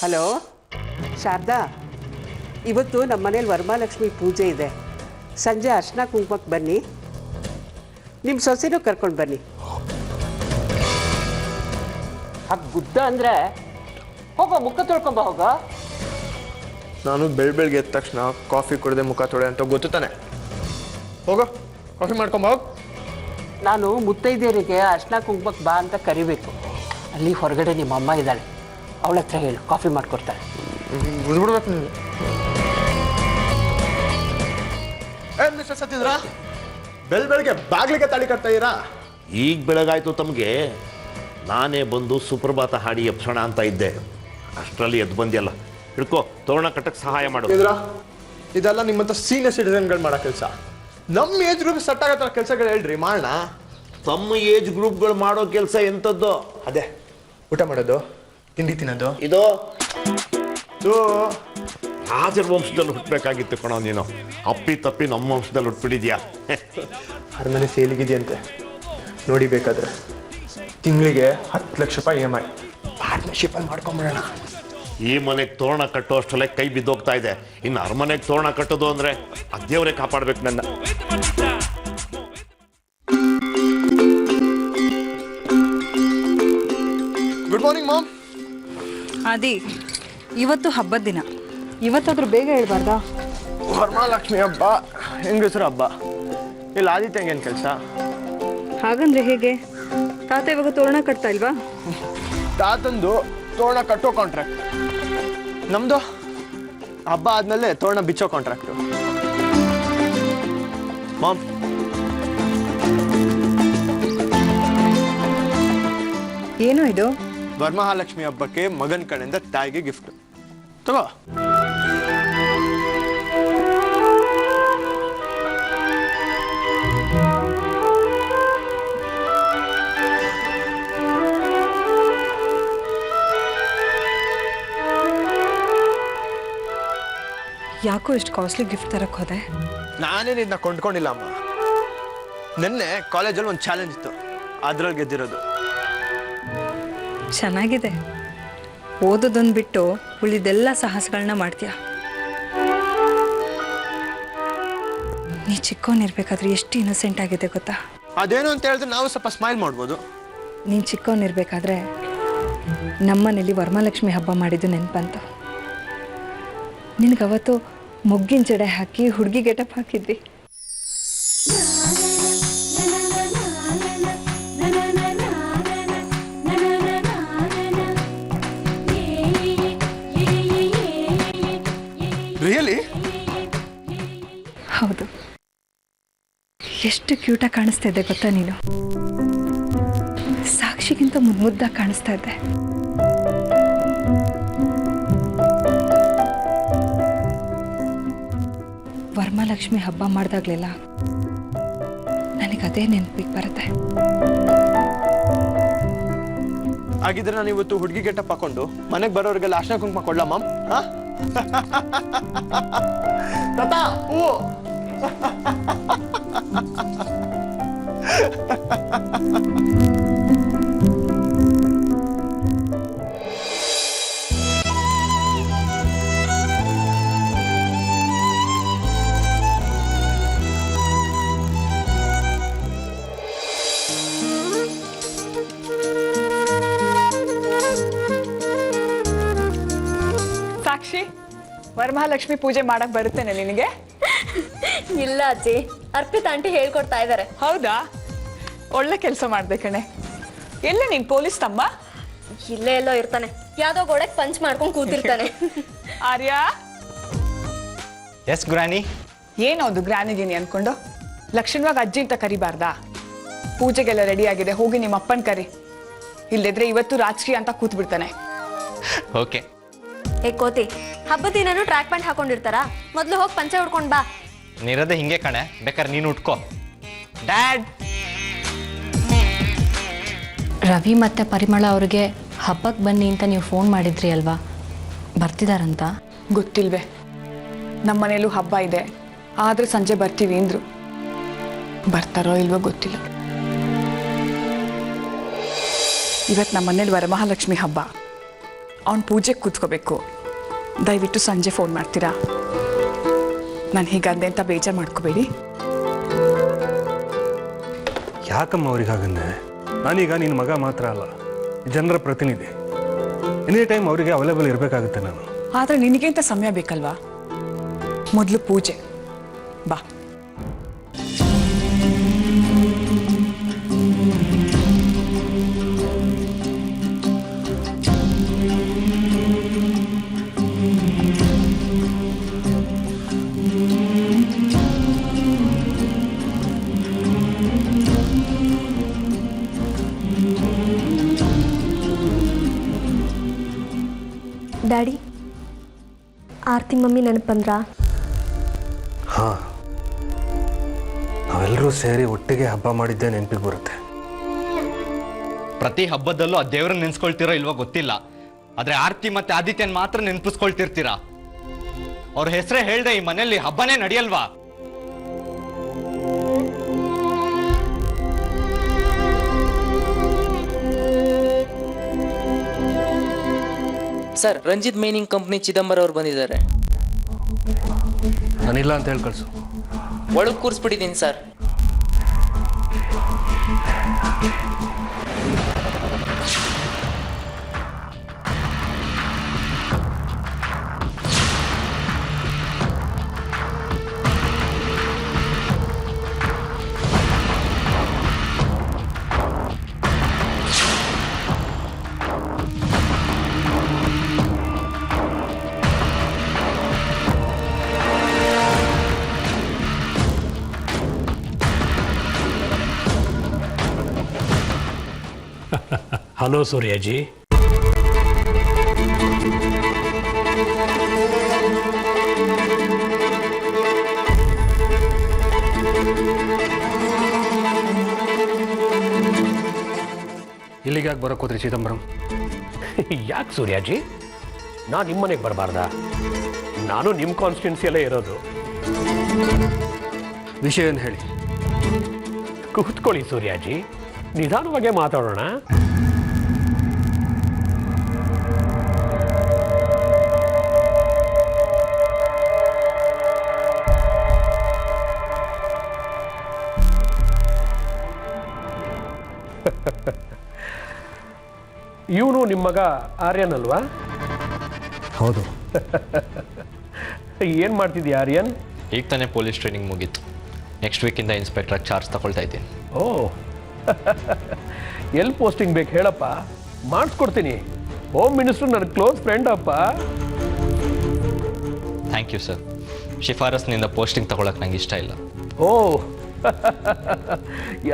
Hello Sharada, ಇವತ್ತು ನಮ್ಮ ಮನೇಲಿ ವರಮಹಾಲಕ್ಷ್ಮಿ ಪೂಜೆ ಇದೆ. ಸಂಜೆ ಅರ್ಶಿನ ಕುಂಕುಮಕ್ಕೆ ಬನ್ನಿ. ನಿಮ್ಮ ಸೊಸೆನೂ ಕರ್ಕೊಂಡು ಬನ್ನಿ. ಆ ಗುದ್ದ ಅಂದರೆ ಹೋಗೋ, ಮುಖ ತೊಳ್ಕೊಂಬ ಹೋಗ. ನಾನು ಬೆಳಗ್ಗೆ ಎದ್ದ ತಕ್ಷಣ ಕಾಫಿ ಕುಡಿದೆ ಮುಖ ತೊಳೆ ಅಂತ ಗೊತ್ತು ತಾನೆ. ಹೋಗೋ, ಕಾಫಿ ಮಾಡ್ಕೊಂಬ ಹೋಗಿ. ನಾನು ಮುತ್ತೈದೆಯರಿಗೆ ಅರ್ಶಿನ ಕುಂಕುಮಕ್ಕೆ ಬಾ ಅಂತ ಕರಿಬೇಕು. ಅಲ್ಲಿ ಹೊರಗಡೆ ನಿಮ್ಮ ಅಮ್ಮ ಇದ್ದಾಳೆ, ಅವಳ ಹತ್ರ ಹೇಳು, ಕಾಫಿ ಮಾಡಿಕೊಡ್ತಾಳೆ. ಮುಗಿದ್ಬಿಡ್ಬೇಕು ನೀವು. ಮಿಸ್ಟರ್ ಸತ್ತಿದ್ರಾ, ಬೆಳಗ್ಗೆ ಬಾಗ್ಲಿಗೆ ತಾಳಿ ಕಟ್ತಾ ಇದ್ದೀರಾ? ಈಗ ಬೆಳಗಾಯ್ತು ತಮಗೆ. ನಾನೇ ಬಂದು ಸುಪ್ರಭಾತ ಹಾಡಿ ಎಪ್ಸೋಣ ಅಂತ ಇದ್ದೆ, ಅಷ್ಟರಲ್ಲಿ ಎದ್ದು ಬಂದಿಯಲ್ಲ. ಹಿಡ್ಕೋ, ತೋರಣ ಕಟ್ಟಕ್ಕೆ ಸಹಾಯ ಮಾಡು. ಇದೆಲ್ಲ ನಿಮ್ಮಂತ ಸೀನಿಯರ್ ಸಿಟಿಸನ್ಗಳು ಮಾಡೋ ಕೆಲಸ. ನಮ್ಮ ಏಜ್ ಗ್ರೂಪ್ ಸೆಟ್ ಆಗೋ ಥರ ಕೆಲಸಗಳು ಹೇಳ್ರಿ, ಮಾಡೋಣ. ತಮ್ಮ ಏಜ್ ಗ್ರೂಪ್ಗಳು ಮಾಡೋ ಕೆಲಸ ಎಂಥದ್ದು? ಅದೇ ಊಟ ಮಾಡೋದು, ತಿಂಡಿ ತಿನ್ನೋದು. ಇದು ರಾಜರ ವಂಶದಲ್ಲಿ ಹುಟ್ಟಬೇಕಾಗಿತ್ತು ಕಣೋ ನೀನು. ಅಪ್ಪಿ ತಪ್ಪಿ ನಮ್ಮ ವಂಶದಲ್ಲಿ ಹುಟ್ಬಿಟ್ಟಿದ್ಯಾ. ಅರಮನೆ ಸೇಲಿಗಿದೆಯಂತೆ, ನೋಡಿ ಬೇಕಾದ್ರೆ. ತಿಂಗಳಿಗೆ 10 ಲಕ್ಷ ರೂಪಾಯಿ EMI ಪಾರ್ಟ್ನರ್ಶಿಪ್ ಅಲ್ಲಿ ಮಾಡ್ಕೊಂಬಿಡೋಣ. ಈ ಮನೆಗೆ ತೋರಣ ಕಟ್ಟೋ ಅಷ್ಟರಲ್ಲೇ ಕೈ ಬಿದ್ದೋಗ್ತಾ ಇದೆ. ಇನ್ನು ಅರಮನೆಗೆ ತೋರಣ ಕಟ್ಟೋದು ಅಂದರೆ ಅದೇವರೇ ಕಾಪಾಡ್ಬೇಕು ನನ್ನ. Good morning mom. ಆದಿ, ಇವತ್ತು ಹಬ್ಬದ ದಿನ, ಇವತ್ತಾದ್ರೂ ಬೇಗ ಹೇಳ್ಬಾರ್ದಾ? ವರಮಹಾಲಕ್ಷ್ಮಿ ಹಬ್ಬ, ಹೆಂಗಸರು ಹಬ್ಬ. ಇಲ್ಲಿ ಆದಿತ್ಯಂಗೆ ಏನು ಕೆಲಸ? ಹಾಗಂದ್ರೆ ಹೇಗೆ? ತಾತ ಇವಾಗ ತೋರಣ ಕಟ್ತಾ ಇಲ್ವಾ? ತಾತಂದು ತೋರಣ ಕಟ್ಟೋ ಕಾಂಟ್ರಾಕ್ಟ್, ನಮ್ದು ಹಬ್ಬ ಆದ್ಮೇಲೆ ತೋರಣ ಬಿಚ್ಚೋ ಕಾಂಟ್ರಾಕ್ಟು. ಮಾಮ್, ಏನು ಇದು? ವರಮಹಾಲಕ್ಷ್ಮಿ ಹಬ್ಬಕ್ಕೆ ಮಗನ ಕಡೆಯಿಂದ ತಾಯಿಗೆ ಗಿಫ್ಟ್ ತಗೋ. ಯಾಕೋ ಇಷ್ಟು ಕಾಸ್ಟ್ಲಿ ಗಿಫ್ಟ್ ತರಕ್ಕೆ ಹೋದೆ? ನಾನೇನು ಇದನ್ನ ಕೊಂಡ್ಕೊಂಡಿಲ್ಲ ಅಮ್ಮ. ನಿನ್ನೆ ಕಾಲೇಜಲ್ಲಿ ಒಂದು ಚಾಲೆಂಜ್ ಇತ್ತು, ಅದ್ರಲ್ಲಿ ಗೆದ್ದಿರೋದು. ಚೆನ್ನಾಗಿದೆ. ಓದೋದೊಂದು ಬಿಟ್ಟು ಉಳಿದೆಲ್ಲ ಸಾಹಸಗಳನ್ನ ಮಾಡ್ತೀಯ. ನೀ ಚಿಕ್ಕವನಿರ್ಬೇಕಾದ್ರೆ ಎಷ್ಟು ಇನ್ನೋಸೆಂಟ್ ಆಗಿದೆ ಗೊತ್ತಾ? ಅದೇನು ಅಂತ ಹೇಳಿದ್ರೆ ನಾವು ಸ್ವಲ್ಪ ಸ್ಮೈಲ್ ಮಾಡ್ಬೋದು. ನೀನು ಚಿಕ್ಕವನಿರ್ಬೇಕಾದ್ರೆ ನಮ್ಮನೇಲಿ ವರಮಹಾಲಕ್ಷ್ಮಿ ಹಬ್ಬ ಮಾಡಿದ್ದು ನೆನಪಂತು. ನಿನಗವತ್ತು ಮೊಗ್ಗಿನ ಜಡೆ ಹಾಕಿ ಹುಡುಗಿ ಗೆಟಪ್ ಹಾಕಿದ್ವಿ. ರಿಯಲಿ? ಹೌದು. ಎಷ್ಟು ಕ್ಯೂಟಾಗಿ ಕಾಣಿಸ್ತಾ ಇದ್ದೆ ಗೊತ್ತಾ ನೀನು? ಸಾಕ್ಷಿಗಿಂತ ಮುದ್ದಾಗಿ ಕಾಣಿಸ್ತಾ ಇದ್ದೆ. ವರಮಹಾಲಕ್ಷ್ಮಿ ಹಬ್ಬ ಮಾಡಿದಾಗಲೆಲ್ಲ ನನಗದೇ ನೆನಪಿಗೆ ಬರುತ್ತೆ. ಹಾಗಿದ್ರೆ ನಾನು ಇವತ್ತು ಹುಡುಗಿ ಗೆಟಪ್ ಹಾಕೊಂಡು ಮನೆಗೆ ಬರೋರಿಗೆಲ್ಲ ಅರ್ಶಿನ ಕುಂಕುಮ ಕೊಡ್ಲಾ ಮಾಮ್? ತಾತ, ಹೂ. ಸಾಕ್ಷಿ, ವರಮಹಾಲಕ್ಷ್ಮಿ ಪೂಜೆ ಮಾಡಕ್ ಬರುತ್ತೇನೆ ನಿನಗೆ? ಇಲ್ಲ ಅಜ್ಜಿ, ಅರ್ಪಿತಾ ಆಂಟಿ ಹೇಳ್ಕೊಡ್ತಾ ಇದ್ದಾರೆ. ಹೌದಾ? ಒಳ್ಳೆ ಕೆಲಸ ಮಾಡ್ದೆ ಕಣೆ. ಎಲ್ಲ ನೀನ್ ಪೊಲೀಸ್ ತಮ್ಮ? ಇಲ್ಲೇ ಎಲ್ಲೋ ಇರ್ತಾನೆ, ಯಾವ್ದೋ ಗೋಡೆಗೆ ಪಂಚ್ ಮಾಡ್ಕೊಂಡು ಕೂತಿರ್ತಾನೆ. ಆರ್ಯ? ಎಸ್ ಗ್ರಾನಿ. ಏನದು ಗ್ರಾನಿಗಿನಿ ಅನ್ಕೊಂಡು? ಲಕ್ಷಣವಾಗಿ ಅಜ್ಜಿ ಅಂತ ಕರಿಬಾರ್ದಾ? ಪೂಜೆಗೆಲ್ಲ ರೆಡಿ ಆಗಿದೆ, ಹೋಗಿ ನಿಮ್ಮ ಅಪ್ಪನ್ ಕರಿ. ಇಲ್ಲದಿದ್ರೆ ಇವತ್ತು ರಾಜಕೀಯ ಅಂತ ಕೂತ್ ಬಿಡ್ತಾನೆ. ಓಕೆ. ಏ ಕೋತಿ, ಹಬ್ಬದ ದಿನನೂ ಟ್ರ್ಯಾಕ್ ಪ್ಯಾಂಟ್ ಹಾಕೊಂಡಿರ್ತಾರ? ಮೊದ್ಲು ಹೋಗಿ ಪಂಚೆ ಉಡ್ಕೊಂಡ್ ಬಾ. ನೀರದೆ ಹಿಂಗೆ ಕಣೆ, ಬೇಕಾದ್ರೆ ನೀನು ಉಟ್ಕೋ. ಡ್ಯಾಡ್. ರವಿ ಮತ್ತು ಪರಿಮಳ ಅವ್ರಿಗೆ ಹಬ್ಬಕ್ಕೆ ಬನ್ನಿ ಅಂತ ನೀವು ಫೋನ್ ಮಾಡಿದ್ರಿ ಅಲ್ವಾ? ಬರ್ತಿದಾರಂತ? ಗೊತ್ತಿಲ್ವೇ, ನಮ್ಮ ಮನೇಲೂ ಹಬ್ಬ ಇದೆ, ಆದ್ರೆ ಸಂಜೆ ಬರ್ತೀವಿ ಅಂದ್ರು. ಬರ್ತಾರೋ ಇಲ್ವೋ ಗೊತ್ತಿಲ್ಲ. ಇವತ್ತು ನಮ್ಮ ಮನೇಲಿ ವರಮಹಾಲಕ್ಷ್ಮಿ ಹಬ್ಬ. ಅವ್ನು ಪೂಜೆಗೆ ಕೂತ್ಕೋಬೇಕು. ದಯವಿಟ್ಟು ಸಂಜೆ ಫೋನ್ ಮಾಡ್ತೀರಾ? ನಾನು ಹೀಗಂದೆ ಅಂತ ಬೇಜಾರು ಮಾಡ್ಕೋಬೇಡಿ. ಯಾಕಮ್ಮ ಅವ್ರಿಗೆ ಹಾಗಂದೆ? ನಾನೀಗ ನಿನ್ನ ಮಗ ಮಾತ್ರ ಅಲ್ಲ, ಜನರ ಪ್ರತಿನಿಧಿ. ಎನಿ ಟೈಮ್ ಅವರಿಗೆ ಅವೈಲೇಬಲ್ ಇರಬೇಕಾಗುತ್ತೆ ನಾನು. ಆದರೆ ನಿನಗಿಂತ ಸಮಯ ಬೇಕಲ್ವಾ? ಮೊದಲು ಪೂಜೆ ಬಾ. ಡ್ಯಾಡಿ, ಆರ್ತಿ ಮಮ್ಮಿ ನೆನಪು ಬಂದ್ರಾ? ಹಾಂ, ನಾವೆಲ್ಲರೂ ಸೇರಿ ಒಟ್ಟಿಗೆ ಹಬ್ಬ ಮಾಡಿದ್ದೆ ನೆನಪಿಗೆ ಬರುತ್ತೆ. ಪ್ರತಿ ಹಬ್ಬದಲ್ಲೂ ಆ ದೇವ್ರನ್ನ ನೆನ್ಸ್ಕೊಳ್ತಿರೋ ಇಲ್ವೋ ಗೊತ್ತಿಲ್ಲ, ಆದ್ರೆ ಆರ್ತಿ ಮತ್ತೆ ಆದಿತ್ಯನ್ ಮಾತ್ರ ನೆನ್ಪಿಸ್ಕೊಳ್ತಿರ್ತೀರಾ. ಅವ್ರ ಹೆಸರೇ ಹೇಳ್ದೆ ಈ ಮನೆಯಲ್ಲಿ ಹಬ್ಬನೇ ನಡೆಯಲ್ವಾ? Sir, Ranjith mining company Chidambara ಅವ್ರು ಬಂದಿದ್ದಾರೆ. ನಾನಿಲ್ಲ ಅಂತ ಹೇಳಿ ಕಳಿಸು. ಒಳಗೆ ಕೂರಿಸ್ಬಿಟ್ಟಿದ್ದೀನಿ ಸರ್. ಹಲೋ ಸೂರ್ಯಾಜಿ. ಇಲ್ಲಿಗೆ ಬರೋಕೆ ಹೋದ್ರಿ ಚಿದಂಬರಂ? ಯಾಕೆ ಸೂರ್ಯಾಜಿ, ನಾನು ನಿಮ್ಮ ಮನೆಗೆ ಬರಬಾರ್ದಾ? ನಾನು ನಿಮ್ಮ ಕಾನ್ಸ್ಟಿಟ್ಯೂನ್ಸಿಯಲ್ಲೇ ಇರೋದು. ವಿಷಯ ಏನು ಹೇಳಿ? ಕೂತ್ಕೊಳ್ಳಿ ಸೂರ್ಯಾಜಿ, ನಿಧಾನವಾಗೇ ಮಾತಾಡೋಣ. ಇವನು ನಿಮ್ಮ ಮಗ ಆರ್ಯನ್ ಅಲ್ವಾ? ಹೌದು. ಏನು ಮಾಡ್ತಿದ್ದೀಯ ಆರ್ಯನ್? ಈಗ ತಾನೇ ಪೊಲೀಸ್ ಟ್ರೈನಿಂಗ್ ಮುಗೀತು. ನೆಕ್ಸ್ಟ್ ವೀಕಿಂದ ಇನ್ಸ್ಪೆಕ್ಟರ್ ಚಾರ್ಜ್ ತಗೊಳ್ತಾ ಇದ್ದೀನಿ. ಓ, ಎಲ್ಲಿ ಪೋಸ್ಟಿಂಗ್ ಬೇಕು ಹೇಳಪ್ಪ, ಮಾಡಿಸ್ಕೊಡ್ತೀನಿ. ಹೋಮ್ ಮಿನಿಸ್ಟರ್ ನನ್ನ ಕ್ಲೋಸ್ ಫ್ರೆಂಡ್ ಅಪ್ಪ. Thank you sir. ಶಿಫಾರಸ್ನಿಂದ ಪೋಸ್ಟಿಂಗ್ ತಗೊಳಕ್ಕೆ ನಂಗೆ ಇಷ್ಟ ಇಲ್ಲ. ಓ,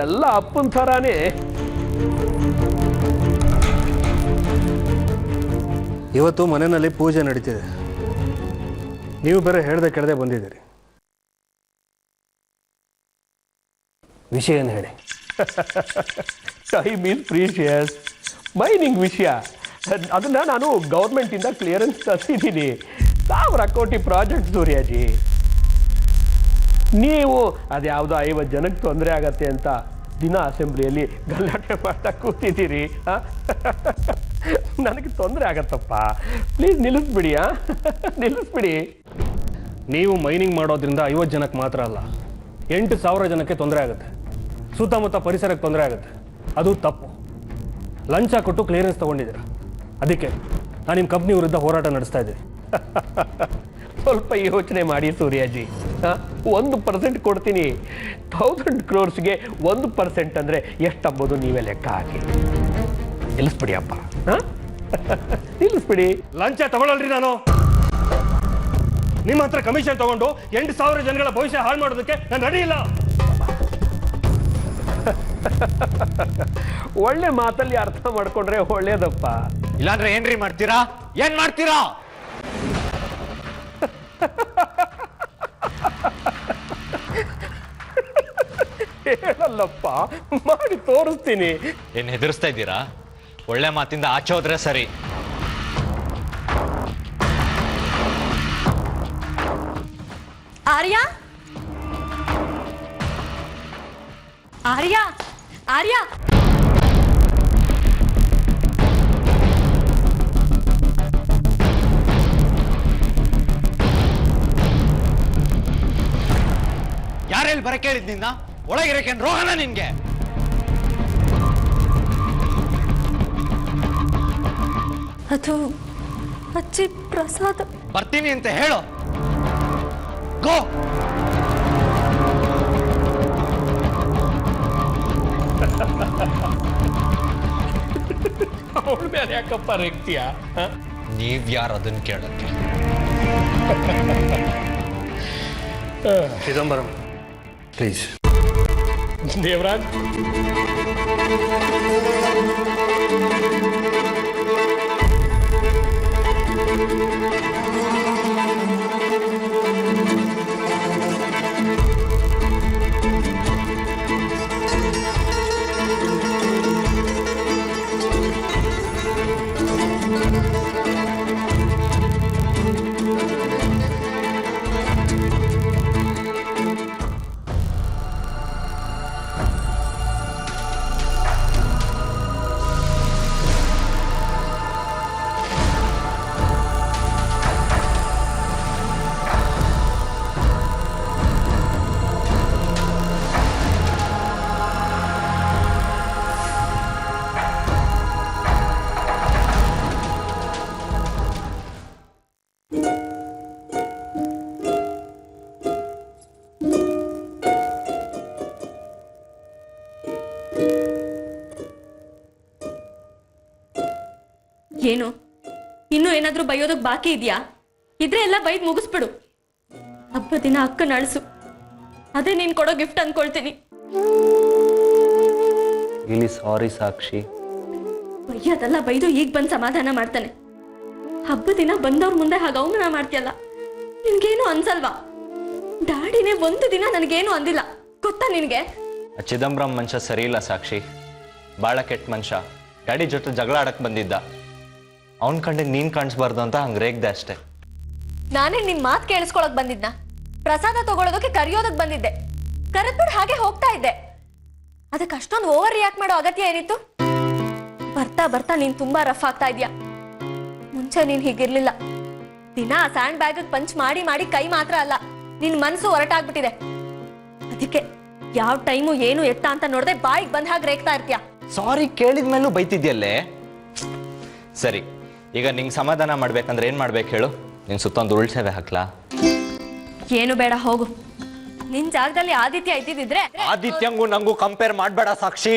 ಎಲ್ಲ ಅಪ್ಪನ ಥರಾನೇ. ಇವತ್ತು ಮನೆಯಲ್ಲಿ ಪೂಜೆ ನಡೀತಿದೆ. ನೀವು ಬೇರೆ ಹೇಳ್ದೆ ಕೇಳದೆ ಬಂದಿದ್ದೀರಿ. ವಿಷಯ ಏನು ಹೇಳಿ? Time is precious. ಮೈನಿಂಗ್ ವಿಷಯ, ಅದನ್ನು ನಾನು ಗೌರ್ಮೆಂಟಿಂದ ಕ್ಲಿಯರೆನ್ಸ್ ತರಿಸಿದ್ದೀನಿ. 1000 ಕೋಟಿ ಪ್ರಾಜೆಕ್ಟ್ ಸೂರ್ಯಾಜಿ. ನೀವು ಅದ್ಯಾವುದೋ 50 ಜನಕ್ಕೆ ತೊಂದರೆ ಆಗತ್ತೆ ಅಂತ ದಿನ ಅಸೆಂಬ್ಲಿಯಲ್ಲಿ ಗಲಾಟೆ ಮಾಡ್ತಾ ಕೂತಿದ್ದೀರಿ. ನನಗೆ ತೊಂದರೆ ಆಗತ್ತಪ್ಪ, ಪ್ಲೀಸ್ ನಿಲ್ಲಿಸ್ಬಿಡಿ. ನಿಲ್ಲಿಸ್ಬಿಡಿ. ನೀವು ಮೈನಿಂಗ್ ಮಾಡೋದ್ರಿಂದ 50 ಜನಕ್ಕೆ ಮಾತ್ರ ಅಲ್ಲ, 8000 ಜನಕ್ಕೆ ತೊಂದರೆ ಆಗುತ್ತೆ. ಸುತ್ತಮುತ್ತ ಪರಿಸರಕ್ಕೆ ತೊಂದರೆ ಆಗುತ್ತೆ. ಅದು ತಪ್ಪು. ಲಂಚ ಕೊಟ್ಟು ಕ್ಲಿಯರೆನ್ಸ್ ತೊಗೊಂಡಿದ್ದೀರ. ಅದಕ್ಕೆ ನಾನು ನಿಮ್ಮ ಕಂಪ್ನಿ ವಿರುದ್ಧ ಹೋರಾಟ ನಡೆಸ್ತಾ ಇದ್ದೀನಿ. ಸ್ವಲ್ಪ ಯೋಚನೆ ಮಾಡಿ ಸೂರ್ಯಾಜಿ. 1% ಕೊಡ್ತೀನಿ. 1000 crores-ಗೆ 1% ಅಂದರೆ ಎಷ್ಟಂಬೋದು ನೀವೇ ಲೆಕ್ಕ ಹಾಕಿ. ನಿಲ್ಲಿಸ್ಬಿಡಿ ಅಪ್ಪ, ನಿಲ್ಲಿಸ್ಬಿಡಿ. ಲಂಚ ತಗೊಳ್ಳಲ್ರಿ ನಾನು. ನಿಮ್ಮ ಹತ್ರ ಕಮಿಷನ್ ತಗೊಂಡು 8000 ಜನಗಳ ಭವಿಷ್ಯ ಹಾಳು ಮಾಡೋದಕ್ಕೆ ನಾನು ರೆಡಿ ಇಲ್ಲ. ಒಳ್ಳೆ ಮಾತಲ್ಲಿ ಅರ್ಥ ಮಾಡ್ಕೊಂಡ್ರೆ ಒಳ್ಳೇದಪ್ಪ. ಇಲ್ಲಾಂದ್ರೆ ಏನ್ರಿ ಮಾಡ್ತೀರಾ? ಏನ್ ಮಾಡ್ತೀರಾ? ಹೇಳಲ್ಲಪ್ಪ, ಮಾಡಿ ತೋರಿಸ್ತೀನಿ. ಏನ್ ಹೆದರ್ಸ್ತಾ ಇದ್ದೀರಾ? ಒಳ್ಳೆ ಮಾತಿಂದ ಆಚೆ ಹೋದ್ರೆ ಸರಿ. ಆರ್ಯ, ಆರ್ಯ, ಆರ್ಯ. ಯಾರೆಲ್ಲಿ ಬರಕ್ಕೆ ಹೇಳಿದ್ ನಿನ್ನ? ಒಳಗಿರಕ್ಕೆ ರೋಹನ ನಿನ್ಗೆ? ಅದು ಅಜ್ಜಿ ಪ್ರಸಾದ. ಬರ್ತೀನಿ ಅಂತ ಹೇಳು. ಗೋ. ಅವಳ ಮೇಲೆ ಯಾಕಪ್ಪ ರೇಗ್ತೀಯ? ನೀವ್ಯಾರು ಅದನ್ನ ಕೇಳಕ್ಕೆ? ಚಿದಂಬರಂ ಪ್ಲೀಸ್. ದೇವರಾಜ್, ಏನು ಇನ್ನೂ ಏನಾದ್ರೂ ಬೈಯೋದಕ್ ಬಾಕಿ ಇದೆಯಾ? ಇದ್ರೆ ಎಲ್ಲ ಬೈದ್ ಮುಗಿಸ್ಬಿಡು. ಹಬ್ಬ ದಿನ ಅಕ್ಕನ ಅಳಿಸು, ಅದೇ ನೀನ್ ಕೊಡೋ ಗಿಫ್ಟ್ ಅನ್ಕೊಳ್ತೀನಿ. ಇಲ್ಲಿ ಸಾರಿ ಸಾಕ್ಷಿ. ಬೈಯೋದೆಲ್ಲ ಬೈದು ಈಗ ಬಂದ್ ಸಮಾಧಾನ ಮಾಡ್ತಾನೆ. ಹಬ್ಬ ದಿನ ಬಂದವ್ರ ಮುಂದೆ ಹಾಗೆ ಅವಮಾನ ಮಾಡ್ತೀಯಲ್ಲ, ನಿನ್ಗೇನು ಅನ್ಸಲ್ವಾ? ಡ್ಯಾಡಿನೇ ಒಂದು ದಿನ ನನಗೇನು ಅಂದಿಲ್ಲ, ಗೊತ್ತಾ ನಿನ್ಗೆ? ಚಿದಂಬರಂ ಮನುಷ್ಯ ಸರಿ ಇಲ್ಲ ಸಾಕ್ಷಿ, ಭಾಳ ಕೆಟ್ಟ ಮನುಷ್ಯ. ಡ್ಯಾಡಿ ಜೊತೆ ಜಗಳ ಆಡಕ್ ಬಂದಿದ್ದ. ಅವನ್ ಕಂಡಿದ್ ನೀನ್ ಕಾಣಿಸ್ಬಾರ್ದು ಅಂತ ಹಂಗ್ ರೇಗ್ದೆ ಅಷ್ಟೇ. ನಾನೇ ನಿನ್ ಮಾತ್ ಕೇಳಿಸ್ಕೊಳಕ್ ಬಂದಿದ್ನ? ಪ್ರಸಾದ ತಗೊಳೋದಕ್ಕೆ ಕರಿಯೋದಕ್ ಬಂದಿದ್ದೆ. ಕರೆದ್ಬಿಟ್ಟು ಹಾಗೆ ಹೋಗ್ತಾ ಇದ್ದೆ. ಅದಕ್ಕೆ ಅಷ್ಟೊಂದು ಓವರ್ ರಿಯಾಕ್ಟ್ ಮಾಡೋ ಅಗತ್ಯ ಏನಿತ್ತು? ಬರ್ತಾ ಬರ್ತಾ ನೀನ್ ತುಂಬಾ ರಫ್ ಆಗ್ತಾ ಇದ್ಯಾ. ಮುಂಚೆ ನೀನ್ ಹೀಗಿರ್ಲಿಲ್ಲ. ದಿನ ಸ್ಯಾಂಡ್ ಬ್ಯಾಗ್ ಪಂಚ್ ಮಾಡಿ ಮಾಡಿ ಕೈ ಮಾತ್ರ ಅಲ್ಲ, ನಿನ್ ಮನ್ಸು ಹೊರಟಾಗ್ಬಿಟ್ಟಿದೆ. ಅದಕ್ಕೆ ಯಾವ ಟೈಮು ಏನು ಎತ್ತ ಅಂತ ನೋಡದೆ ಬಾಯಿಗೆ ಬಂದ ಹಾಗೆ ರೇಗ್ತಾ ಇರ್ತೀಯ. ಸಾರಿ ಕೇಳಿದ್ಮೇಲೂ ಬೈತಿದ್ಯಲ್ಲೇ. ಸರಿ, ಈಗ ನಿಂಗೆ ಸಮಾಧಾನ ಮಾಡ್ಬೇಕಂದ್ರೆ ಏನ್ ಮಾಡ್ಬೇಕು ಹೇಳು? ನಿನ್ ಸುತ್ತೊಂದು ಉಳ್ಸೇವೆ ಹಾಕ್ಲಾ? ಏನು ಬೇಡ, ಹೋಗು. ನಿನ್ ಜಾಗದಲ್ಲಿ ಆದಿತ್ಯ ಇದ್ದಿದ್ರೆ. ಆದಿತ್ಯಂಗೂ ನಂಗೂ ಕಂಪೇರ್ ಮಾಡ್ಬೇಡ ಸಾಕ್ಷಿ.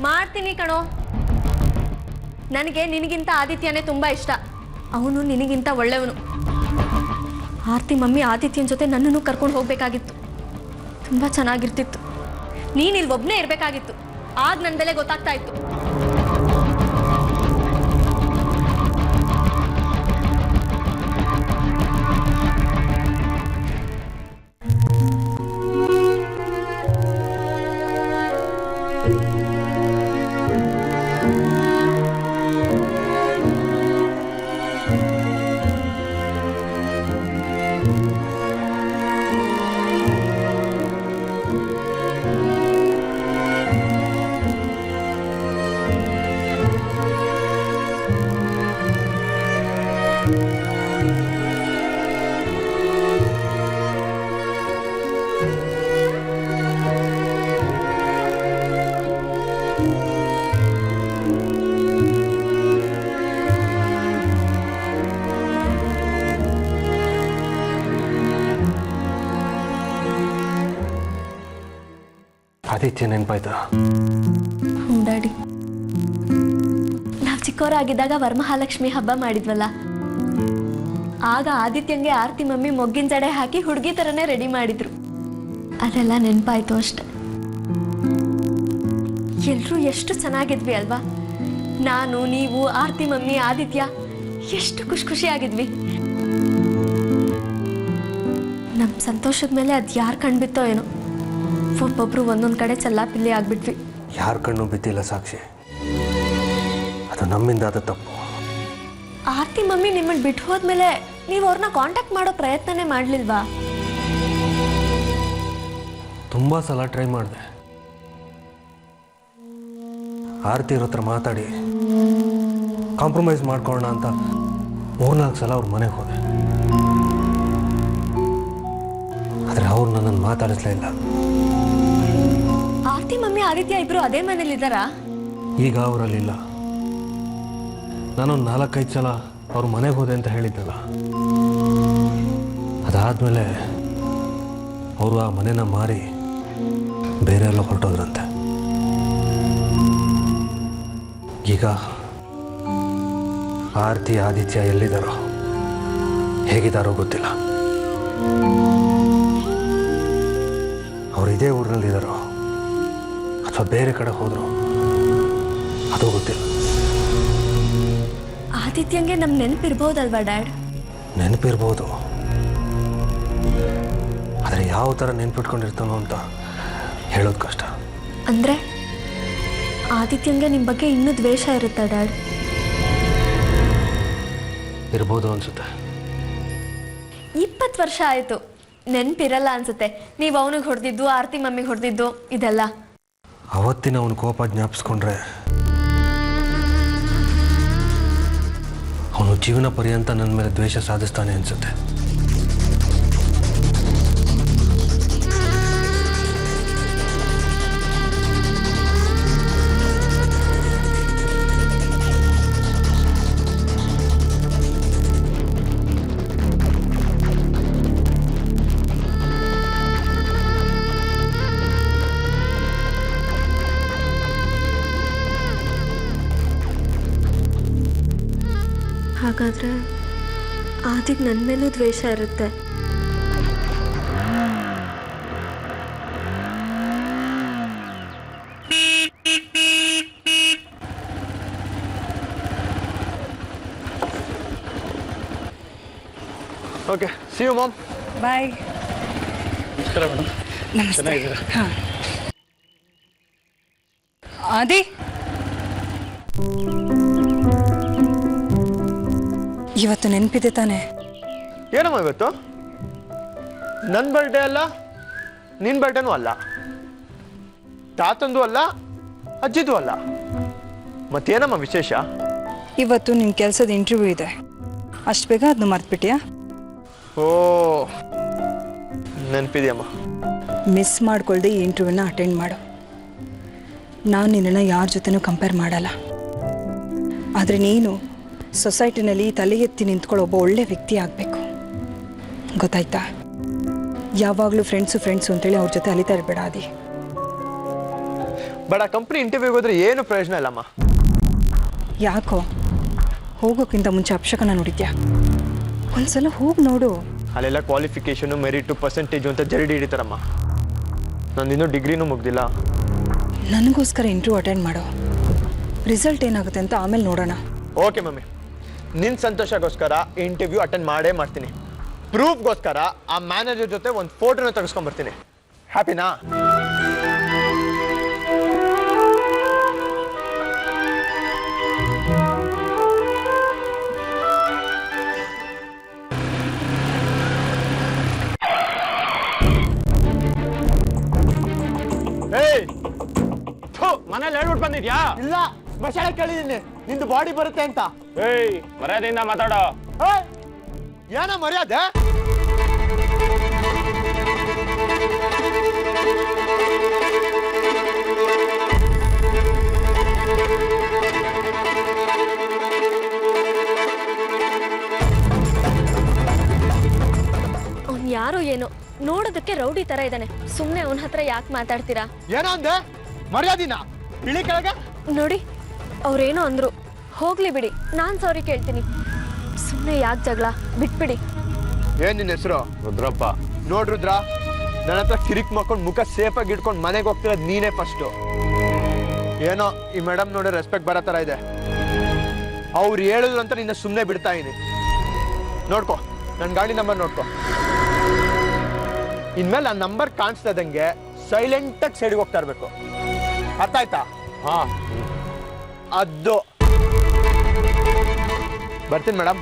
ಮಾಡ್ತೀನಿ ಕಣೋ. ನನಗೆ ನಿನಗಿಂತ ಆದಿತ್ಯನೇ ತುಂಬಾ ಇಷ್ಟ. ಅವನು ನಿನಗಿಂತ ಒಳ್ಳೆಯವನು. ಆರ್ತಿ ಮಮ್ಮಿ ಆದಿತ್ಯನ ಜೊತೆ ನನ್ನನ್ನು ಕರ್ಕೊಂಡು ಹೋಗ್ಬೇಕಾಗಿತ್ತು. ತುಂಬಾ ಚೆನ್ನಾಗಿರ್ತಿತ್ತು. ನೀನ್ ಇಲ್ಲಿ ಒಬ್ನೇ ಇರ್ಬೇಕಾಗಿತ್ತು. ಆಗ ನನ್ನ ಬೆಲೆ ಗೊತ್ತಾಗ್ತಾ ಇತ್ತು. ಆದಿತ್ಯ ನೆನಪಾಯ್ತಾ? ಡ್ಯಾಡಿ, ನಾವು ಚಿಕ್ಕವರಾಗಿದ್ದಾಗ ವರಮಹಾಲಕ್ಷ್ಮಿ ಹಬ್ಬ ಮಾಡಿದ್ವಲ್ಲ, ಆಗ ಆದಿತ್ಯಂಗೆ ಆರ್ತಿ ಮಮ್ಮಿ ಮೊಗ್ಗಿನ ಜಡೆ ಹಾಕಿ ಹುಡುಗಿ ಥರನೇ ರೆಡಿ ಮಾಡಿದ್ರು. ಅದೆಲ್ಲ ನೆನಪಾಯ್ತು ಅಷ್ಟೆ. ಎಲ್ಲರೂ ಎಷ್ಟು ಚೆನ್ನಾಗಿದ್ವಿ ಅಲ್ವಾ? ನಾನು, ನೀವು, ಆರ್ತಿ ಮಮ್ಮಿ, ಆದಿತ್ಯ ಎಷ್ಟು ಖುಷಿಯಾಗಿದ್ವಿ. ನಮ್ಮ ಸಂತೋಷದ ಮೇಲೆ ಅದು ಯಾರು ಕಣ್ಬಿತ್ತೋ ಏನೋ, ಒಬ್ಬೊಬ್ರು ಒಂದೊಂದು ಕಡೆ ಚಲ್ಲಾಪಿಲ್ಲಿ ಆಗ್ಬಿಟ್ವಿ. ಯಾರ ಕಣ್ಣು ಬಿದ್ದಿಲ್ಲ ಸಾಕ್ಷಿ, ಅದು ನಮ್ಮಿಂದ ಆದ ತಪ್ಪು. ಆರ್ತಿ ಮಮ್ಮಿ ನಿಮ್ಮನ್ನು ಬಿಟ್ಟು ಹೋದ್ಮೇಲೆ ನೀವು ಅವ್ರನ್ನ ಕಾಂಟ್ಯಾಕ್ಟ್ ಮಾಡೋ ಪ್ರಯತ್ನನೇ ಮಾಡಲಿಲ್ವಾ? ತುಂಬ ಸಲ ಟ್ರೈ ಮಾಡಿದೆ, ಆರತಿ ಇರೋ ಹತ್ರ ಮಾತಾಡಿ ಕಾಂಪ್ರಮೈಸ್ ಮಾಡ್ಕೊಳ್ಳೋಣ ಅಂತ 3-4 ಸಲ ಅವ್ರ ಮನೆಗೆ ಹೋದೆ. ಆದರೆ ಅವ್ರು ನನ್ನನ್ನು ಮಾತಾಡಿಸ್ಲೇ ಇಲ್ಲ. ಆರ್ತಿ ಮಮ್ಮಿ ಆದಿತ್ಯ ಇಬ್ರು ಅದೇ ಮನೇಲಿದ್ದಾರಾ? ಈಗ ಅವರಲ್ಲಿಲ್ಲ. ನಾನೊಂದು 4-5 ಸಲ ಅವ್ರ ಮನೆಗೆ ಹೋದೆ ಅಂತ ಹೇಳಿದ್ನಲ್ಲ, ಅದಾದಮೇಲೆ ಅವರು ಆ ಮನೆನ ಮಾರಿ ಬೇರೆ ಎಲ್ಲ ಹೊರಟೋದ್ರಂತೆ. ಈಗ ಆರತಿ ಆದಿತ್ಯ ಎಲ್ಲಿದ್ದಾರೋ ಹೇಗಿದ್ದಾರೋ ಗೊತ್ತಿಲ್ಲ. ಅವ್ರು ಇದೇ ಊರಿನಲ್ಲಿದ್ದಾರೋ ಅಥವಾ ಬೇರೆ ಕಡೆ ಹೋದ್ರು ಅದು ಗೊತ್ತಿಲ್ಲ. ಆದಿತ್ಯಂಗೆ ನಮ್ ನೆನಪಿರ್ಬೋದಲ್ವಾ ಡ್ಯಾಡ್? ನೆನಪಿರ್ಬೋದು, ಆದರೆ ಯಾವ ಥರ ನೆನ್ಪಿಟ್ಕೊಂಡಿರ್ತಾನೋ ಅಂತ ಹೇಳೋದು ಕಷ್ಟ. ಅಂದ್ರೆ ಆದಿತ್ಯಂಗೆ ನಿಮ್ ಬಗ್ಗೆ ಇನ್ನೂ ದ್ವೇಷ ಇರುತ್ತಾ ಡ್ಯಾಡ್? ಇರ್ಬೋದು ಅನ್ಸುತ್ತೆ. 20 ವರ್ಷ ಆಯ್ತು, ನೆನಪಿರಲ್ಲ ಅನ್ಸುತ್ತೆ. ನೀವು ಅವನಿಗೆ ಹೊಡೆದಿದ್ದು, ಆರತಿ ಮಮ್ಮಿಗೆ ಹೊಡೆದಿದ್ದು ಇದೆಲ್ಲ. ಅವತ್ತಿನ ಅವನ ಕೋಪ ಜ್ಞಾಪಿಸ್ಕೊಂಡ್ರೆ ಅವನು ಜೀವನ ಪರ್ಯಂತ ನನ್ನ ಮೇಲೆ ದ್ವೇಷ ಸಾಧಿಸ್ತಾನೆ ಅನ್ಸುತ್ತೆ. ಹಾಗಾದ್ರೆ ಆದಿಗೆ ನನ್ನ ಮೇಲೂ ದ್ವೇಷ ಇರುತ್ತೆ. Okay, see you mom. Bye. ನಮಸ್ಕಾರ ಮೇಡಮ್. ನಮಸ್ತೆ. ಹಾಂ ಆದಿ, ಇವತ್ತು ನೆನಪಿದೆ ತಾನೆ? ಏನಮ್ಮ ಇವತ್ತು? ನನ್ನ ಬರ್ಡೇ ಅಲ್ಲ, ನಿನ್ನ ಬರ್ಡೇನೂ ಅಲ್ಲ, ತಾತಂದು ಅಲ್ಲ, ಅಜ್ಜಿದು ಅಲ್ಲ. ಮತ್ತೇನಮ್ಮ ವಿಶೇಷ? ಇವತ್ತು ನಿನ್ನ ಕೆಲಸದ ಇಂಟರ್ವ್ಯೂ ಇದೆ, ಅಷ್ಟು ಬೇಗ ಅದನ್ನು ಮರ್ತ್ಬಿಟ್ಯಾ? ಓ, ನೆನಪಿದೆಯಮ್ಮ. ಮಿಸ್ ಮಾಡ್ಕೊಳ್ದೆ ಈ ಇಂಟರ್ವ್ಯೂನ ಅಟೆಂಡ್ ಮಾಡು. ನಾನು ನಿನ್ನನ್ನು ಯಾರ ಜೊತೆನೂ ಕಂಪೇರ್ ಮಾಡಲ್ಲ, ಆದರೆ ನೀನು ಸೊಸೈಟಿನಲ್ಲಿ ತಲೆ ಎತ್ತಿ ನಿಂತ್ಕೊಳ್ಳೋ ಒಬ್ಬ ಒಳ್ಳೆ ವ್ಯಕ್ತಿ ಆಗಬೇಕು, ಗೊತ್ತಾಯ್ತಾ? ಯಾವಾಗಲೂ ಫ್ರೆಂಡ್ಸು ಅಂತೇಳಿ ಅವ್ರ ಜೊತೆ ಅಲಿತಾ ಇರಬೇಡ ಆದಿ. ಬಡ ಕಂಪ್ನಿ ಇಂಟರ್ವ್ಯೂಗೆ ಹೋದ್ರೆ ಏನು ಪ್ರಯೋಜನ ಇಲ್ಲಮ್ಮ. ಯಾಕೋ? ಹೋಗೋಕ್ಕಿಂತ ಮುಂಚೆ ಅಪ್ಶಕನ ನೋಡಿದ್ಯಾ? ಒಂದ್ಸಲ ಹೋಗಿ ನೋಡು. ಅಲ್ಲೆಲ್ಲ ಕ್ವಾಲಿಫಿಕೇಷನು, ಮೆರಿಟು, ಪರ್ಸೆಂಟೇಜು ಅಂತ ಜರಡಿ ಹಿಡಿತಾರಮ್ಮ. ನಂದಿನ್ನೂ ಡಿಗ್ರಿನೂ ಮುಗ್ದಿಲ್ಲ. ನನಗೋಸ್ಕರ ಇಂಟರ್ವ್ಯೂ ಅಟೆಂಡ್ ಮಾಡೋ, ರಿಸಲ್ಟ್ ಏನಾಗುತ್ತೆ ಅಂತ ಆಮೇಲೆ ನೋಡೋಣ. ಓಕೆ ಮಮ್ಮಿ, ನಿನ್ನ ಸಂತೋಷಗೋಸ್ಕರ ಇಂಟರ್ವ್ಯೂ ಅಟೆಂಡ್ ಮಾಡೇ ಮಾಡ್ತೀನಿ. ಪ್ರೂಫ್ಗೋಸ್ಕರ ಆ ಮ್ಯಾನೇಜರ್ ಜೊತೆ ಒಂದು ಫೋಟೋನ ತೆಗೆಸ್ಕೊಂಡ್ಬರ್ತೀನಿ. ಹ್ಯಾಪಿನಾ? ಮನೇಲಿ ಹೇಳ್ಬಿಟ್ಟು ಬಂದಿದ್ಯಾ? ಇಲ್ಲ, ಬಶಾಳೆ ಕೇಳಿದ್ದೀನಿ ನಿಂದು ಬಾಡಿ ಬರುತ್ತೆ ಅಂತ. ಏಯ್, ಮರ್ಯಾದೆಯಿಂದ ಮಾತಾಡೋ. ಏನ ಮರ್ಯಾದೆ? ಅವ್ನು ಯಾರೋ ಏನೋ ನೋಡೋದಕ್ಕೆ ರೌಡಿ ತರ ಇದ್ದಾನೆ. ಸುಮ್ಮನೆ ಅವನ ಹತ್ರ ಯಾಕೆ ಮಾತಾಡ್ತೀರಾ? ಏನೋ ಅಂದೆ? ಮರ್ಯಾದಿನ ಇಳಿ ಕೆಳಗೆ. ನೋಡಿ, ಅವ್ರೇನೋ ಅಂದ್ರು, ಹೋಗ್ಲಿ ಬಿಡಿ, ನಾನ್ ಸಾರಿ ಕೇಳ್ತೀನಿ. ಸುಮ್ಮನೆ ಯಾಕೆ ಜಗಳ, ಬಿಟ್ಬಿಡಿ. ಏನ್ ನಿನ್ನ ಹೆಸರು? ರುದ್ರಪ್ಪ. ನೋಡ್ರುದ್ರ, ನನ್ನ ಹತ್ರ ಕಿರಿಕ್ ಮಾಡ್ಕೊಂಡು ಮುಖ ಸೇಫಾಗಿ ಇಟ್ಕೊಂಡು ಮನೆಗೆ ಹೋಗ್ತಿರೋದು ನೀನೇ ಫಸ್ಟು. ಏನೋ ಈ ಮೇಡಮ್ ನೋಡಿ ರೆಸ್ಪೆಕ್ಟ್ ಬರೋ ಥರ ಇದೆ. ಅವ್ರು ಹೇಳಿದ್ರು ಅಂತ ನಿನ್ನ ಸುಮ್ಮನೆ ಬಿಡ್ತಾ ಇದೀನಿ. ನೋಡ್ಕೊ, ನನ್ನ ಗಾಡಿ ನಂಬರ್ ನೋಡ್ಕೊ. ಇನ್ಮೇಲೆ ಆ ನಂಬರ್ ಕಾಣಿಸ್ತಾ ಇದ್ದಂಗೆ ಸೈಲೆಂಟಾಗಿ ಸೈಡ್ಗೆ ಹೋಗ್ತಾ ಇರಬೇಕು. ಅರ್ಥ ಆಯ್ತಾ? ಹಾ, ಅದು ಬರ್ತೀನಿ ಮೇಡಮ್.